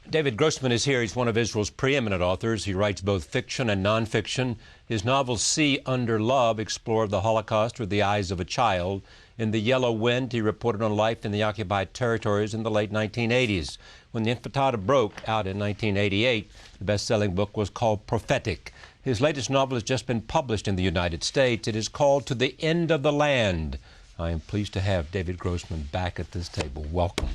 David Grossman is here. He's one of Israel's preeminent authors. He writes both fiction and nonfiction. His novels Sea Under Love explore the Holocaust through the eyes of a child. In The Yellow Wind, he reported on life in the occupied territories in the late 1980s. When the Intifada broke out in 1988, the best-selling book was called Prophetic. His latest novel has just been published in the United States. It is called To the End of the Land. I am pleased to have David Grossman back at this table. Welcome.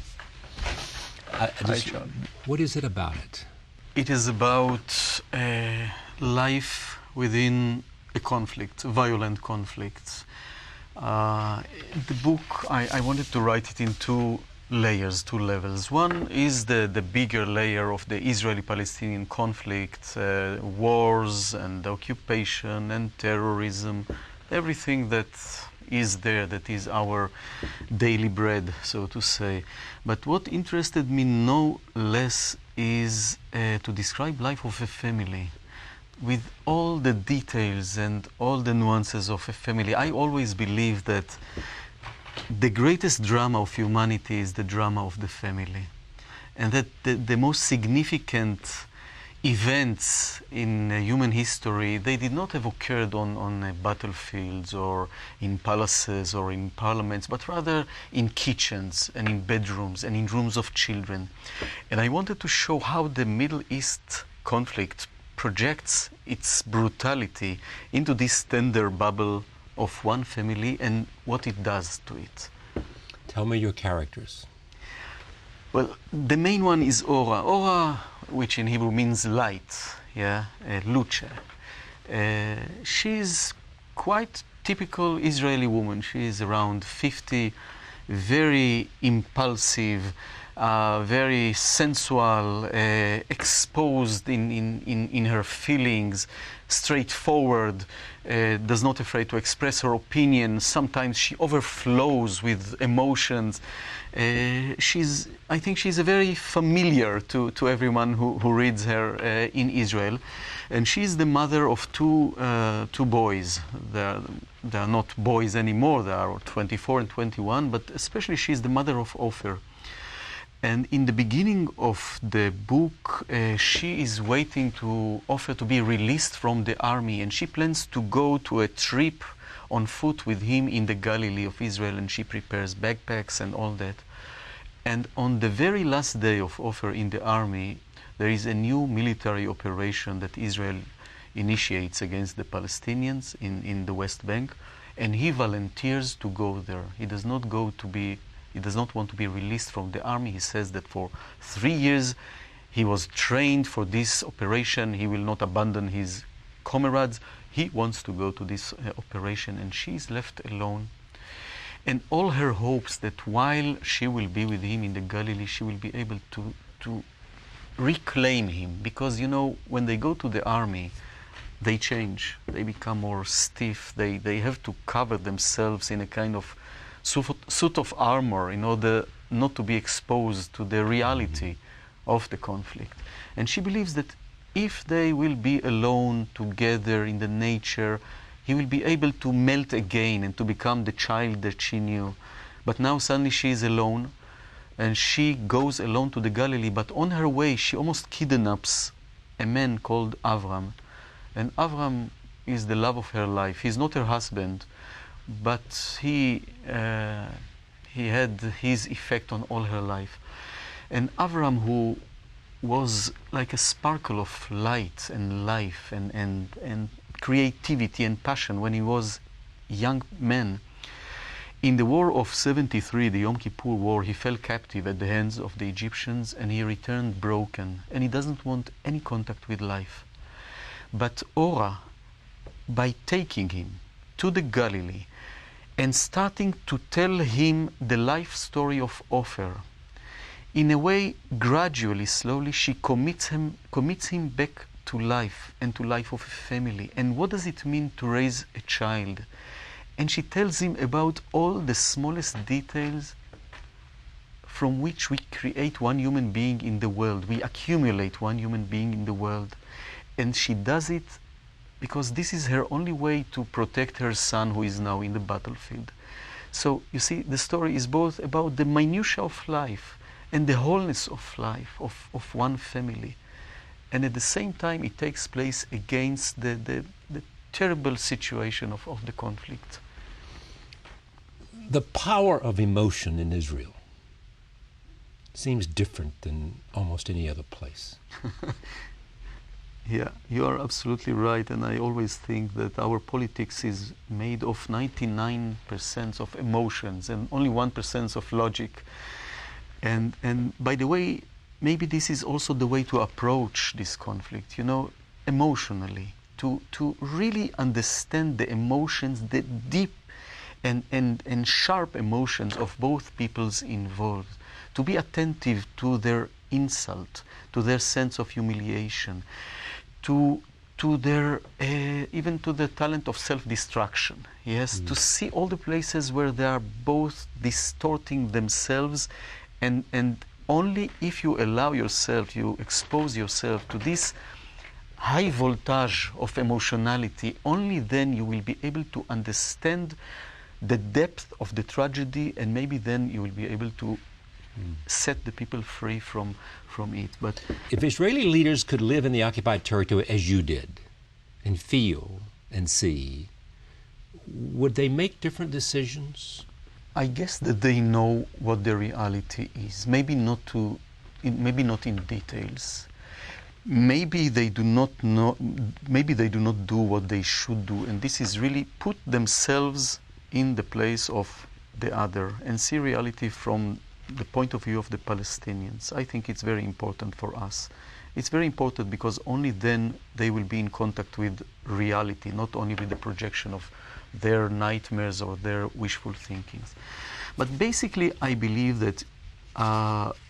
Hi, John. What is it about it? It is about life within a conflict, violent conflict. The book, I wanted to write it in two layers, two levels. One is the bigger layer of the Israeli-Palestinian conflict, wars and occupation and terrorism, everything that is there, that is our daily bread, so to say. But what interested me no less is to describe life of a family with all the details and all the nuances of a family. I always believe that the greatest drama of humanity is the drama of the family, and that the most significant events in human history, they did not have occurred on battlefields or in palaces or in parliaments, but rather in kitchens and in bedrooms and in rooms of children. And I wanted to show how the Middle East conflict projects its brutality into this tender bubble of one family and what it does to it. Tell me your characters. Well, the main one is Ora. Ora, which in Hebrew means light, yeah, luce. She's quite typical Israeli woman. She is around 50, very impulsive, very sensual, exposed in her feelings, straightforward, does not afraid to express her opinion. Sometimes she overflows with emotions. I think she's a very familiar to everyone who reads her in Israel. And she's the mother of two boys. They are not boys anymore, they are 24 and 21, but especially she's the mother of Ofer. And in the beginning of the book, she is waiting to Ofer to be released from the army, and she plans to go to a trip on foot with him in the Galilee of Israel, and she prepares backpacks and all that. And on the very last day of Ofer in the army, there is a new military operation that Israel initiates against the Palestinians in the West Bank, and he volunteers to go there. He does not want to be released from the army. He says that for 3 years he was trained for this operation. He will not abandon his comrades. He wants to go to this operation, and she is left alone. And all her hopes that while she will be with him in the Galilee, she will be able to reclaim him. Because, you know, when they go to the army, they change. They become more stiff. They have to cover themselves in a kind of suit of armor in order not to be exposed to the reality of the conflict. And she believes that if they will be alone together in the nature, he will be able to melt again and to become the child that she knew. But now suddenly she is alone, and she goes alone to the Galilee, but on her way she almost kidnaps a man called Avram. And Avram is the love of her life. He's not her husband, but he had his effect on all her life. And Avram, who was like a sparkle of light and life and creativity and passion when he was a young man, in the war of 73, the Yom Kippur War, he fell captive at the hands of the Egyptians, and he returned broken, and he doesn't want any contact with life. But Ora, by taking him to the Galilee and starting to tell him the life story of Ofer, in a way, gradually, slowly, she commits him back to life and to life of a family. And what does it mean to raise a child? And she tells him about all the smallest details from which we create one human being in the world. We accumulate one human being in the world. And she does it because this is her only way to protect her son, who is now in the battlefield. So, you see, the story is both about the minutiae of life and the wholeness of life, of one family. And at the same time, it takes place against the terrible situation of the conflict. The power of emotion in Israel seems different than almost any other place. Yeah, you are absolutely right, and I always think that our politics is made of 99% of emotions and only 1% of logic. And by the way, maybe this is also the way to approach this conflict, you know, emotionally, to really understand the emotions, the deep and sharp emotions of both peoples involved, to be attentive to their insult, to their sense of humiliation, to their even to the talent of self-destruction. Yes, to see all the places where they are both distorting themselves, and only if you allow yourself, you expose yourself to this high voltage of emotionality, only then you will be able to understand the depth of the tragedy, and maybe then you will be able to set the people free from it. But if Israeli leaders could live in the occupied territory as you did, and feel and see, would they make different decisions? I guess that they know what the reality is. Maybe not in details. Maybe they do not know. Maybe they do not do what they should do, and this is really put themselves in the place of the other and see reality from the point of view of the Palestinians. I think it's very important for us. It's very important because only then they will be in contact with reality, not only with the projection of their nightmares or their wishful thinkings. But basically, I believe that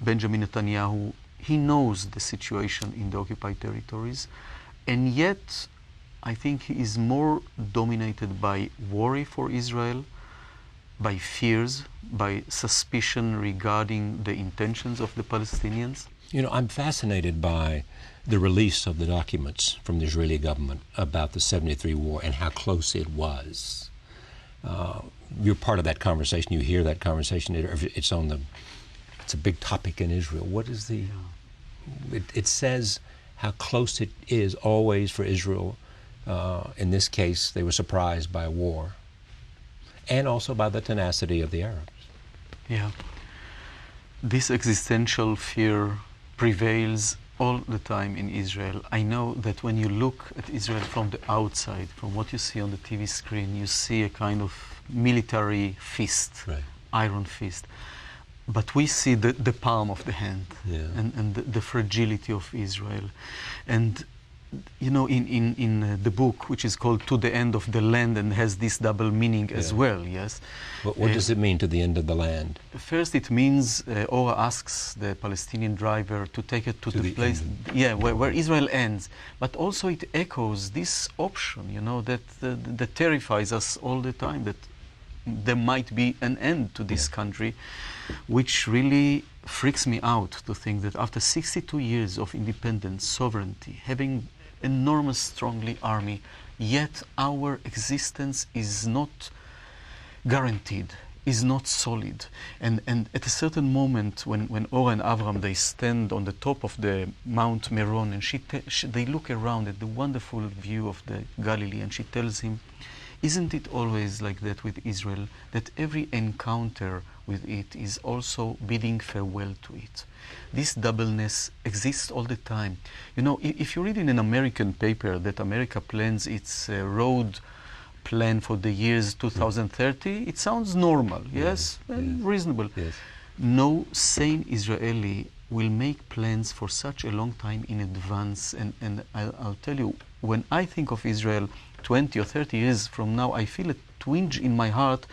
Benjamin Netanyahu, he knows the situation in the occupied territories, and yet I think he is more dominated by worry for Israel, by fears, by suspicion regarding the intentions of the Palestinians. You know, I'm fascinated by the release of the documents from the Israeli government about the 73 war and how close it was. You're part of that conversation. You hear that conversation. It's a big topic in Israel. What is the? It says how close it is always for Israel. In this case, they were surprised by war, and also by the tenacity of the Arabs. Yeah. This existential fear prevails all the time in Israel. I know that when you look at Israel from the outside, from what you see on the TV screen, you see a kind of military fist, right. Iron fist. But we see the palm of the hand, yeah. and the fragility of Israel. And you know, in the book, which is called To the End of the Land, and has this double meaning as well, yes? What does it mean, to the end of the land? First, it means Ora asks the Palestinian driver to take it to the place, where Israel ends. But also it echoes this option, you know, that terrifies us all the time, that there might be an end to this country, which really freaks me out to think that after 62 years of independence, sovereignty, having enormous, strongly army, yet our existence is not guaranteed, is not solid. And at a certain moment, when Ora and Avram, they stand on the top of the Mount Meron, and they look around at the wonderful view of the Galilee, and she tells him, isn't it always like that with Israel, that every encounter with it is also bidding farewell to it? This doubleness exists all the time. You know, if you read in an American paper that America plans its road plan for the years 2030, it sounds normal, yes, and reasonable. Yes. No sane Israeli will make plans for such a long time in advance. And I'll tell you, when I think of Israel 20 or 30 years from now, I feel a twinge in my heart,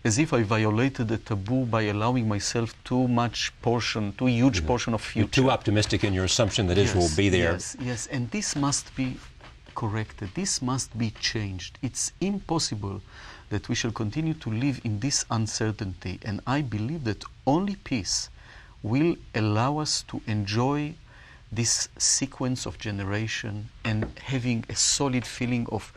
as if I violated a taboo by allowing myself too huge portion of future. You're too optimistic in your assumption that Israel will be there. Yes, and this must be corrected. This must be changed. It's impossible that we shall continue to live in this uncertainty, and I believe that only peace will allow us to enjoy this sequence of generation and having a solid feeling of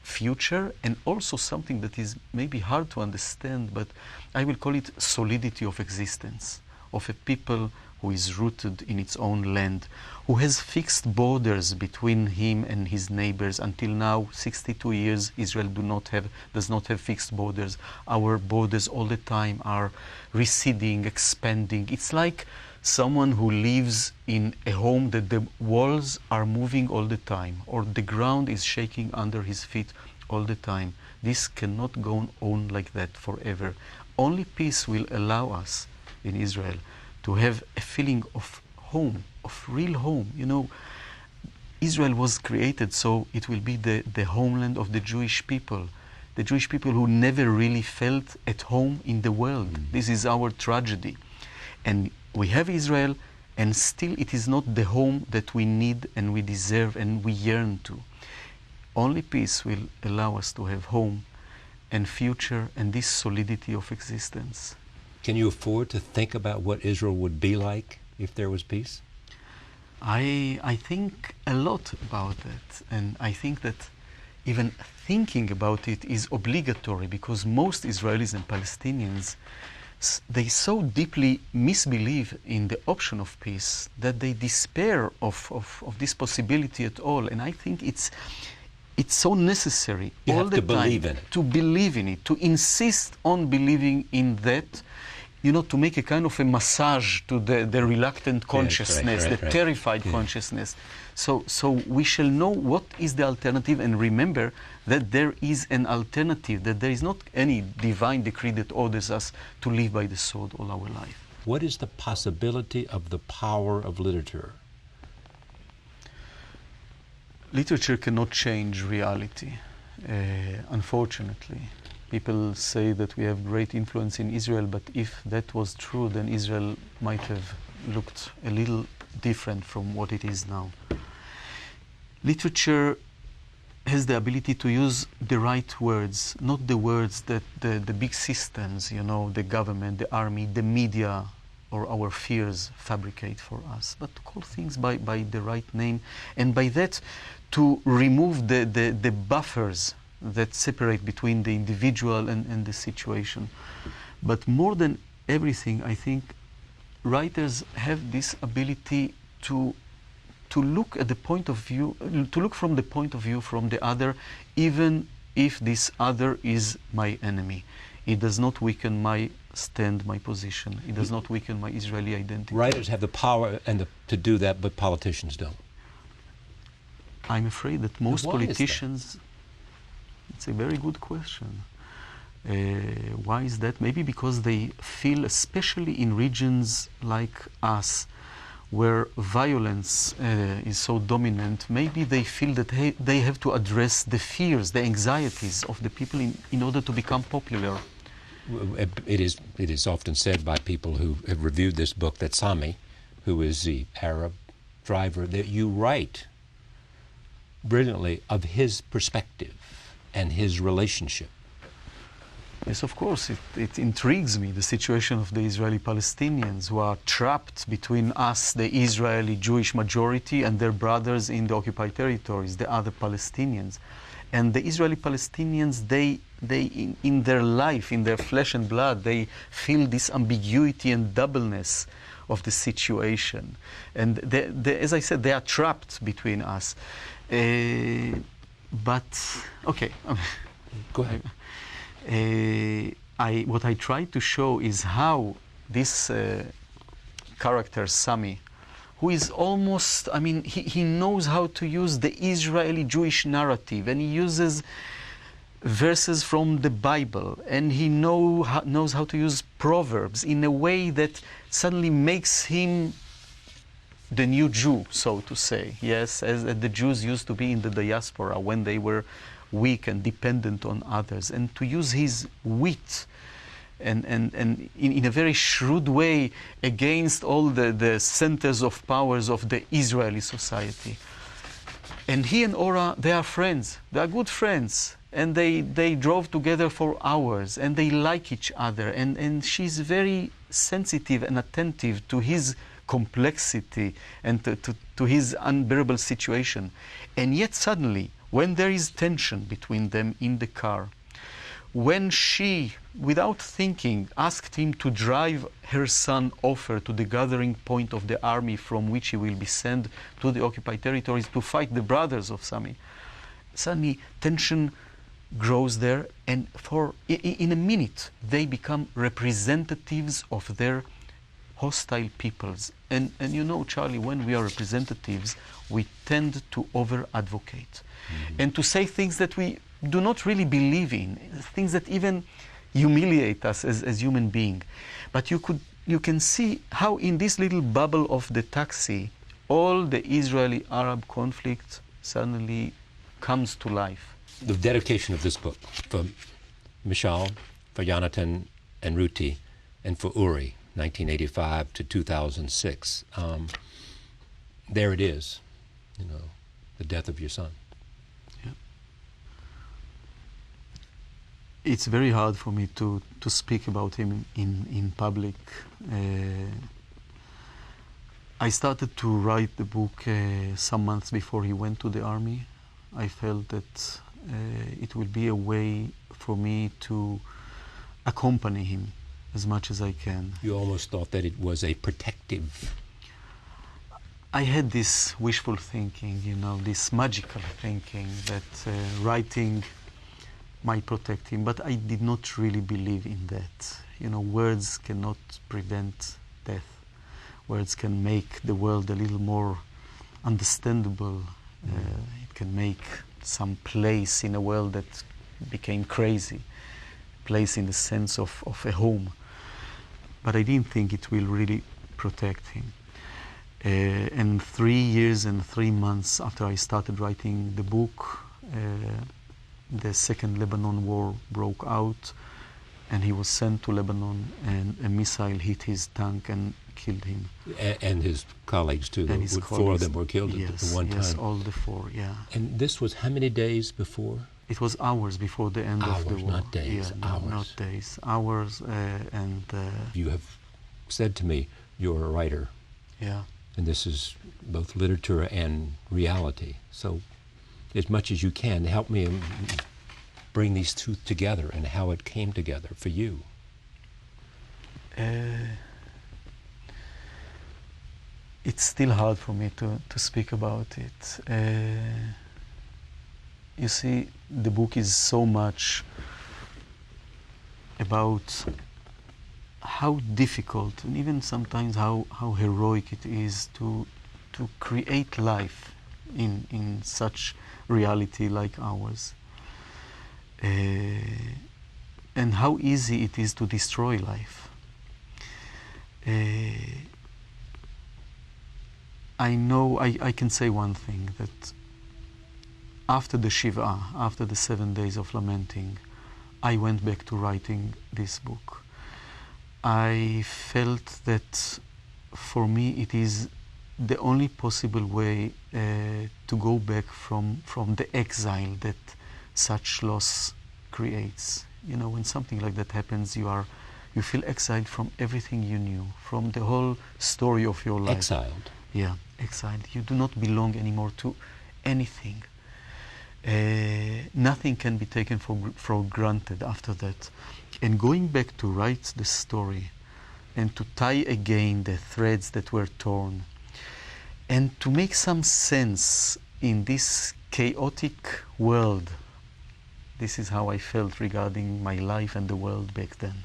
future, and also something that is maybe hard to understand, but I will call it solidity of existence. of a people who is rooted in its own land, who has fixed borders between him and his neighbors. Until now, 62 years, Israel does not have fixed borders. Our borders all the time are receding, expanding. It's like someone who lives in a home that the walls are moving all the time, or the ground is shaking under his feet all the time. This cannot go on like that forever. Only peace will allow us in Israel to have a feeling of home, of real home. You know, Israel was created so it will be the homeland of the Jewish people who never really felt at home in the world. This is our tragedy. And we have Israel, and still it is not the home that we need and we deserve and we yearn to. Only peace will allow us to have home and future and this solidity of existence. Can you afford to think about what Israel would be like if there was peace? I think a lot about it, and I think that even thinking about it is obligatory, because most Israelis and Palestinians, they so deeply misbelieve in the option of peace that they despair of this possibility at all. And I think it's so necessary you all have the to time believe in it. to believe in it, to insist on believing in that, you know, to make a kind of a massage to the reluctant consciousness, right. the terrified consciousness. So we shall know what is the alternative, and remember that there is an alternative, that there is not any divine decree that orders us to live by the sword all our life. What is the possibility of the power of literature? Literature cannot change reality, unfortunately. People say that we have great influence in Israel, but if that was true, then Israel might have looked a little different from what it is now. Literature has the ability to use the right words, not the words that the big systems, you know, the government, the army, the media, or our fears fabricate for us, but to call things by the right name, and by that to remove the buffers that separate between the individual and the situation. But more than everything, I think writers have this ability to look at the point of view, to look from the point of view from the other, even if this other is my enemy. It does not weaken my stand, my position. It does not weaken my Israeli identity. Writers have the power to do that, but politicians don't. I'm afraid that most Why is that? politicians... It's a very good question. Why is that? Maybe because they feel, especially in regions like us, where violence is so dominant, maybe they feel that they have to address the fears, the anxieties of the people in order to become popular. It is often said by people who have reviewed this book that Sami, who is the Arab driver, that you write brilliantly of his perspective and his relationship. Yes, of course, it intrigues me, the situation of the Israeli Palestinians who are trapped between us, the Israeli Jewish majority, and their brothers in the occupied territories, the other Palestinians. And the Israeli Palestinians, they in their life, in their flesh and blood, they feel this ambiguity and doubleness of the situation. And as I said, they are trapped between us. But, okay. Go ahead. What I tried to show is how this character, Sami, who is almost, I mean, he knows how to use the Israeli Jewish narrative, and he uses verses from the Bible, and he knows how to use proverbs in a way that suddenly makes him the new Jew, so to say. Yes, as the Jews used to be in the diaspora when they were weak and dependent on others, and to use his wit and in a very shrewd way against all the centers of powers of the Israeli society. And he and Ora, they are friends. They are good friends. And they drove together for hours, and they like each other. And she's very sensitive and attentive to his complexity and to his unbearable situation. And yet suddenly, when there is tension between them in the car, when she, without thinking, asked him to drive her son Ofer to the gathering point of the army from which he will be sent to the occupied territories to fight the brothers of Sami, suddenly tension grows there, and in a minute they become representatives of their hostile peoples. And you know, Charlie, when we are representatives, we tend to over-advocate and to say things that we do not really believe in, things that even humiliate us as human beings. But you can see how in this little bubble of the taxi, all the Israeli-Arab conflict suddenly comes to life. The dedication of this book for Michal, for Yonatan and Ruti, and for Uri, 1985 to 2006. There it is, you know, the death of your son. Yeah. It's very hard for me to speak about him in public. I started to write the book some months before he went to the army. I felt that it will be a way for me to accompany him as much as I can. You almost thought that it was a protective. I had this wishful thinking, you know, this magical thinking that writing might protect him, but I did not really believe in that. You know, words cannot prevent death. Words can make the world a little more understandable. It can make some place in a world that became crazy, place in the sense of a home. But I didn't think it will really protect him. And 3 years and 3 months after I started writing the book, the Second Lebanon War broke out, and he was sent to Lebanon, and a missile hit his tank and killed him. And his colleagues too. And his 4 of them were killed at one time. Yes, all the 4, yeah. And this was how many days before? It was hours before the end of the war. Not days, yeah, hours. Not days, hours, and... You have said to me, you're a writer. Yeah. And this is both literature and reality. So as much as you can, help me bring these two together and how it came together for you. It's still hard for me to speak about it. You see, the book is so much about how difficult and even sometimes how heroic it is to create life in such reality like ours. And how easy it is to destroy life. I know, I can say one thing, that after the Shiva, after the 7 days of lamenting, I went back to writing this book. I felt that for me it is the only possible way to go back from the exile that such loss creates. You know, when something like that happens, you feel exiled from everything you knew, from the whole story of your life. Exiled? Yeah, exiled. You do not belong anymore to anything. Nothing can be taken for granted after that. And going back to write the story and to tie again the threads that were torn and to make some sense in this chaotic world. This is how I felt regarding my life and the world back then.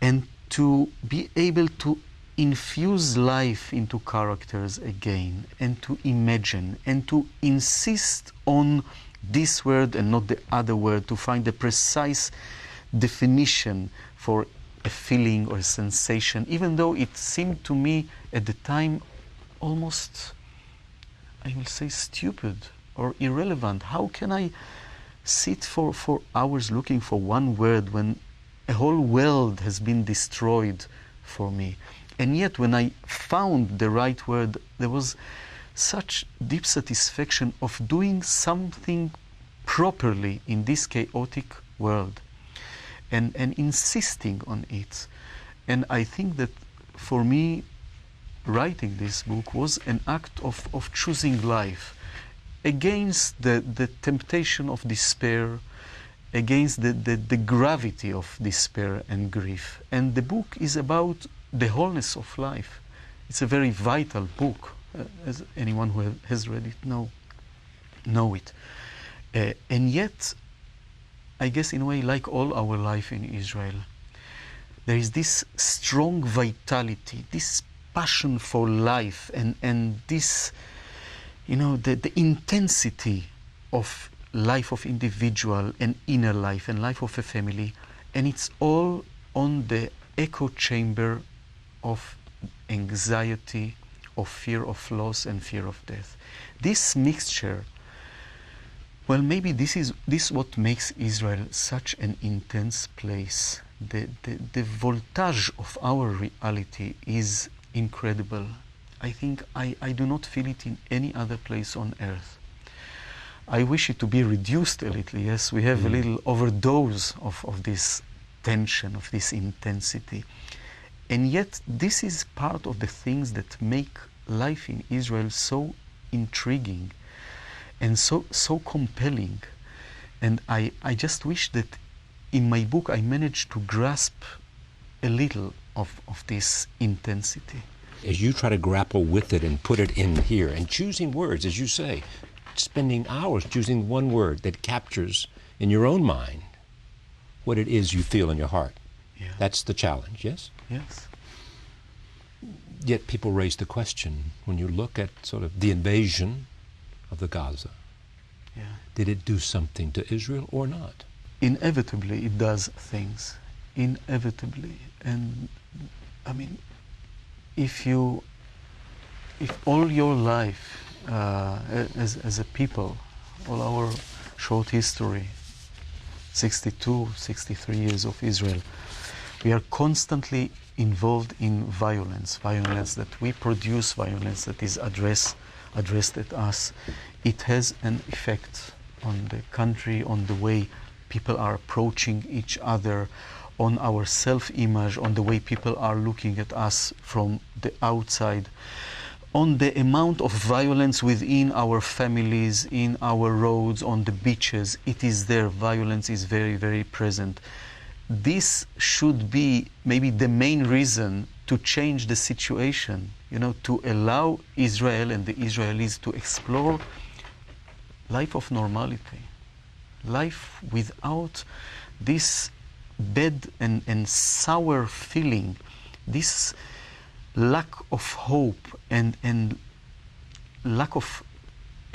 And to be able to infuse life into characters again, and to imagine, and to insist on this word and not the other word, to find the precise definition for a feeling or a sensation, even though it seemed to me at the time almost, I will say, stupid or irrelevant. How can I sit for hours looking for one word when a whole world has been destroyed for me? And yet when I found the right word, there was such deep satisfaction of doing something properly in this chaotic world and insisting on it. And I think that for me, writing this book was an act of choosing life against the temptation of despair against the gravity of despair and grief. And the book is about the wholeness of life. It's a very vital book, as anyone who has read it know it. And yet, I guess in a way, like all our life in Israel, there is this strong vitality, this passion for life, and this, the intensity of life of individual and inner life and life of a family, and it's all on the echo chamber of anxiety, of fear of loss and fear of death. This mixture, well, maybe this what makes Israel such an intense place. The voltage of our reality is incredible. I think I do not feel it in any other place on earth. I wish it to be reduced a little. Yes, we have a little overdose of this tension, of this intensity. And yet, this is part of the things that make life in Israel so intriguing and so compelling. And I just wish that in my book I managed to grasp a little of this intensity. As you try to grapple with it and put it in here, and choosing words, as you say, spending hours choosing one word that captures in your own mind what it is you feel in your heart. Yeah. That's the challenge, yes? Yes. Yet people raise the question, when you look at sort of the invasion of the Gaza, did it do something to Israel or not? Inevitably it does things. Inevitably. And I mean, if all your life as a people, all our short history, 62, 63 years of Israel, we are constantly involved in violence that we produce, violence that is addressed at us. It has an effect on the country, on the way people are approaching each other, on our self-image, on the way people are looking at us from the outside, on the amount of violence within our families, in our roads, on the beaches. It is there. Violence is very, very present. This should be maybe the main reason to change the situation, to allow Israel and the Israelis to explore life of normality, life without this bad and sour feeling, this lack of hope and lack of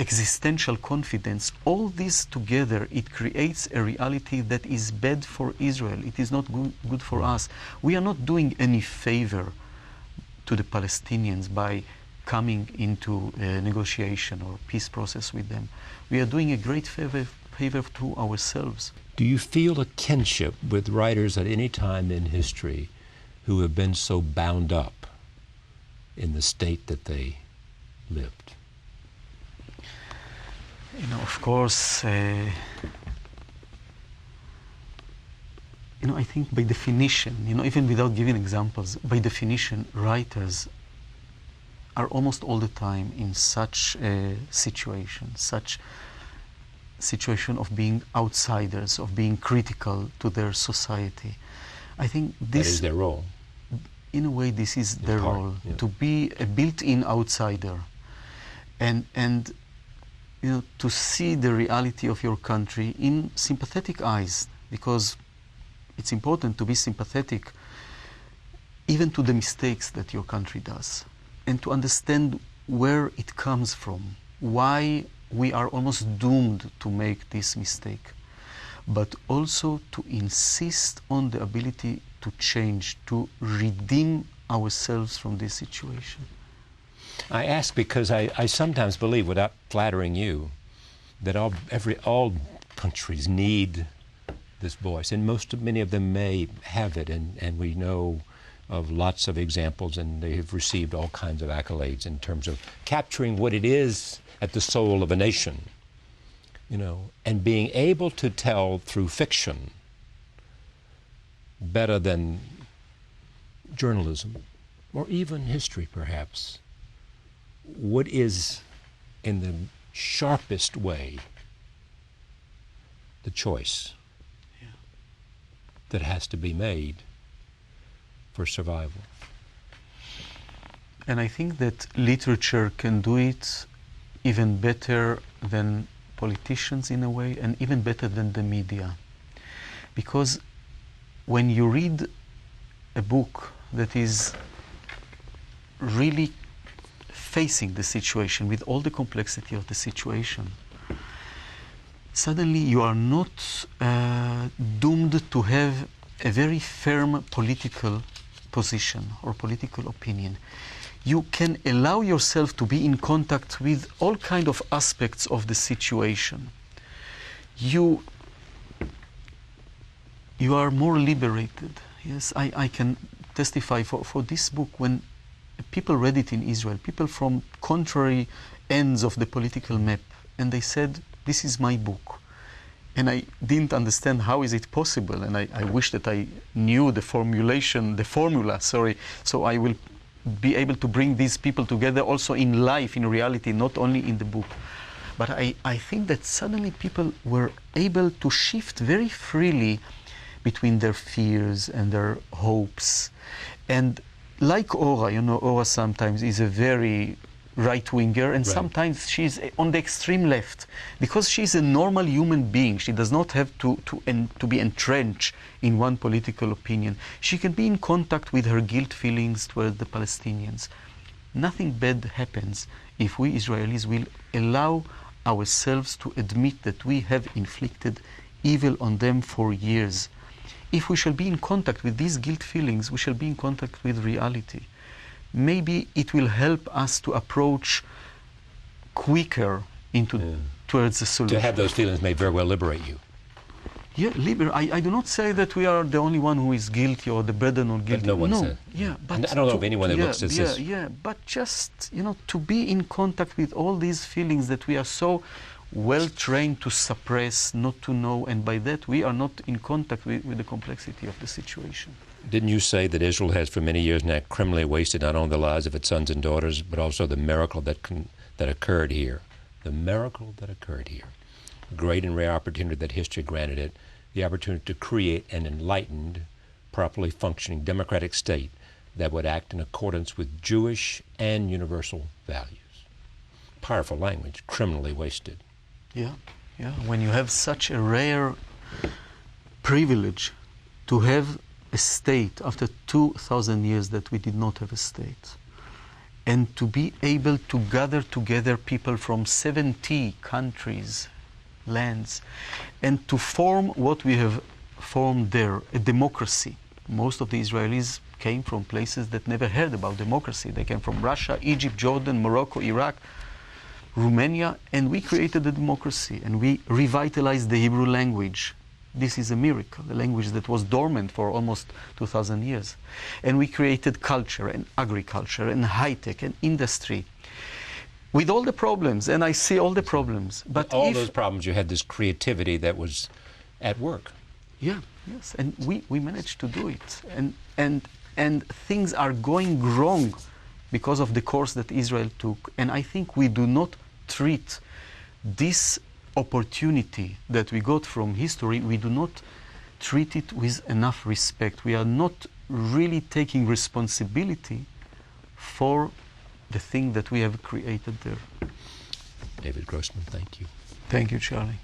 existential confidence. All this together, it creates a reality that is bad for Israel. It is not good for us. We are not doing any favor to the Palestinians by coming into a negotiation or peace process with them. We are doing a great favor to ourselves. Do you feel a kinship with writers at any time in history who have been so bound up in the state that they lived? Of course, I think by definition, even without giving examples, by definition, writers are almost all the time in such a situation of being outsiders, of being critical to their society. I think this that is their role. In a way, this is their role, to be a built-in outsider, and to see the reality of your country in sympathetic eyes, because it's important to be sympathetic even to the mistakes that your country does, and to understand where it comes from, why we are almost doomed to make this mistake, but also to insist on the ability to change, to redeem ourselves from this situation. I ask because I sometimes believe, without flattering you, that all countries need this voice, and many of them may have it, and we know of lots of examples, and they have received all kinds of accolades in terms of capturing what it is at the soul of a nation, and being able to tell through fiction better than journalism, or even history perhaps, what is in the sharpest way the choice that has to be made for survival. And I think that literature can do it even better than politicians in a way, and even better than the media. Because when you read a book that is really facing the situation with all the complexity of the situation, suddenly you are not doomed to have a very firm political position or political opinion. You can allow yourself to be in contact with all kind of aspects of the situation. You are more liberated. Yes, I can testify for this book. When people read it in Israel, people from contrary ends of the political map, and they said, this is my book. And I didn't understand how is it possible, and I wish that I knew the formula, so I will be able to bring these people together also in life, in reality, not only in the book. But I think that suddenly people were able to shift very freely between their fears and their hopes. And like Ora, Ora sometimes is a very right-winger, and sometimes she's on the extreme left, because she's a normal human being. She does not have to be entrenched in one political opinion. She can be in contact with her guilt feelings toward the Palestinians. Nothing bad happens if we Israelis will allow ourselves to admit that we have inflicted evil on them for years. If we shall be in contact with these guilt feelings, we shall be in contact with reality. Maybe it will help us to approach quicker towards the solution. To have those feelings may very well liberate you. Yeah, I do not say that we are the only one who is guilty or the burden or guilty. But no one said. Yeah, but I don't know of anyone that looks at this. Yeah, but just to be in contact with all these feelings that we are so well trained to suppress, not to know, and by that we are not in contact with the complexity of the situation. Didn't you say that Israel has for many years now criminally wasted not only the lives of its sons and daughters, but also the miracle that occurred here? The miracle that occurred here. Great and rare opportunity that history granted it, the opportunity to create an enlightened, properly functioning democratic state that would act in accordance with Jewish and universal values. Powerful language, criminally wasted. Yeah. When you have such a rare privilege to have a state after 2,000 years that we did not have a state, and to be able to gather together people from 70 countries, lands, and to form what we have formed there, a democracy. Most of the Israelis came from places that never heard about democracy. They came from Russia, Egypt, Jordan, Morocco, Iraq, Romania, and we created a democracy, and we revitalized the Hebrew language. This is a miracle, a language that was dormant for almost 2,000 years. And we created culture and agriculture and high-tech and industry with all the problems, and I see all the problems. But all those problems, you had this creativity that was at work. Yeah, yes, and we managed to do it. And things are going wrong because of the course that Israel took. And I think we do not treat this opportunity that we got from history, we do not treat it with enough respect. We are not really taking responsibility for the thing that we have created there. David Grossman, thank you. Thank you, Charlie.